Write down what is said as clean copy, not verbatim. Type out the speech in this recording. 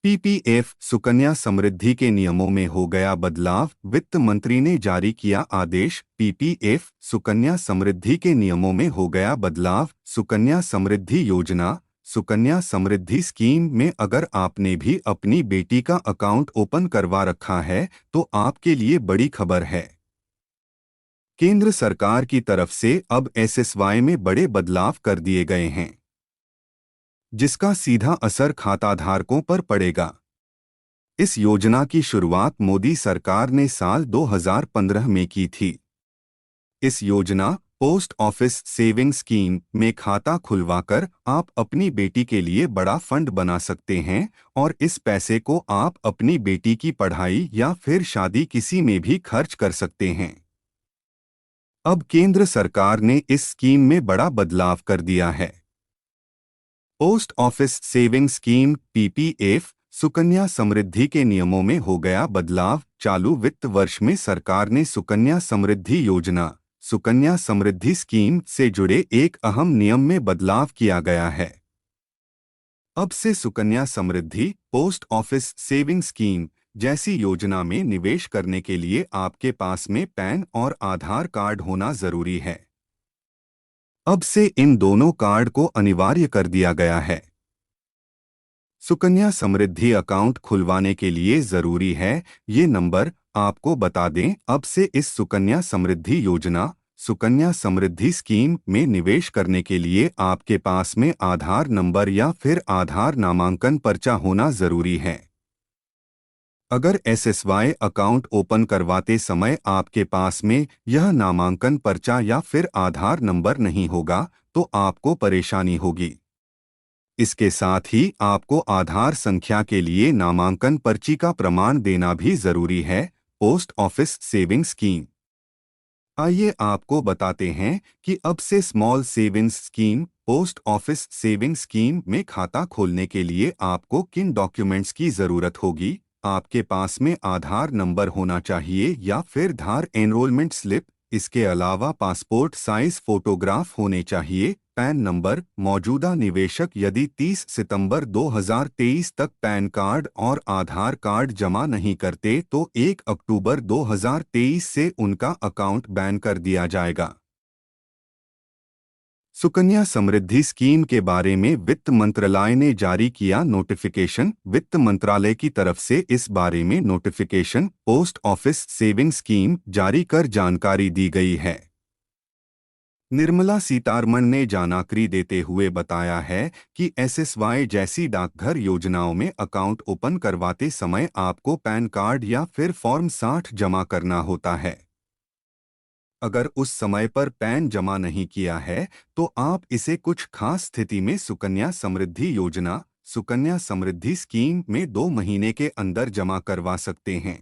PPF Sukanya Samriddhi के नियमों में हो गया बदलाव। वित्त मंत्री ने जारी किया आदेश। पीपीएफ सुकन्या समृद्धि के नियमों में हो गया बदलाव। सुकन्या समृद्धि योजना सुकन्या समृद्धि स्कीम में अगर आपने भी अपनी बेटी का अकाउंट ओपन करवा रखा है तो आपके लिए बड़ी खबर है। केंद्र सरकार की तरफ से अब एसएसवाई में बड़े बदलाव कर दिए गए हैं, जिसका सीधा असर खाताधारकों पर पड़ेगा। इस योजना की शुरुआत मोदी सरकार ने साल 2015 में की थी। इस योजना पोस्ट ऑफिस सेविंग स्कीम में खाता खुलवाकर आप अपनी बेटी के लिए बड़ा फंड बना सकते हैं और इस पैसे को आप अपनी बेटी की पढ़ाई या फिर शादी किसी में भी खर्च कर सकते हैं। अब केंद्र सरकार ने इस स्कीम में बड़ा बदलाव कर दिया है। Post office saving scheme PPF Sukanya Samriddhi के नियमों में हो गया बदलाव। चालू वित्त वर्ष में सरकार ने सुकन्या समृद्धि योजना सुकन्या समृद्धि स्कीम से जुड़े एक अहम नियम में बदलाव किया गया है। अब से Sukanya Samriddhi post office saving scheme जैसी योजना में निवेश करने के लिए आपके पास में पैन और आधार कार्ड होना जरूरी है। अब से इन दोनों कार्ड को अनिवार्य कर दिया गया है। सुकन्या समृद्धि अकाउंट खुलवाने के लिए जरूरी है ये नंबर। आपको बता दें, अब से इस सुकन्या समृद्धि योजना सुकन्या समृद्धि स्कीम में निवेश करने के लिए आपके पास में आधार नंबर या फिर आधार नामांकन पर्चा होना जरूरी है। अगर एसएसवाई अकाउंट ओपन करवाते समय आपके पास में यह नामांकन पर्चा या फिर आधार नंबर नहीं होगा तो आपको परेशानी होगी। इसके साथ ही आपको आधार संख्या के लिए नामांकन पर्ची का प्रमाण देना भी जरूरी है। Post office saving scheme. आइए आपको बताते हैं कि अब से small savings scheme post office saving scheme में खाता खोलने के लिए आपको किन डॉक्यूमेंट्स की जरूरत होगी। आपके पास में आधार नंबर होना चाहिए या फिर आधार एनरोलमेंट स्लिप। इसके अलावा पासपोर्ट साइज फोटोग्राफ होने चाहिए। Pan number. मौजूदा निवेशक यदि 30 सितंबर 2023 तक पैन कार्ड और आधार कार्ड जमा नहीं करते तो 1 अक्टूबर 2023 से उनका अकाउंट बैन कर दिया जाएगा। सुकन्या समृद्धि स्कीम के बारे में वित्त मंत्रालय ने जारी किया नोटिफिकेशन। वित्त मंत्रालय की तरफ से इस बारे में notification post office saving scheme जारी कर जानकारी दी गई है। निर्मला सीतारमण ने जानकारी देते हुए बताया है कि एसएसवाई जैसी डाकघर योजनाओं में अकाउंट ओपन करवाते समय आपको पैन कार्ड या फिर फॉर्म 60 जमा करना होता है। अगर उस समय पर पैन जमा नहीं किया है तो आप इसे कुछ खास स्थिति में सुकन्या समृद्धि योजना सुकन्या समृद्धि स्कीम में 2 महीने के अंदर जमा करवा सकते हैं।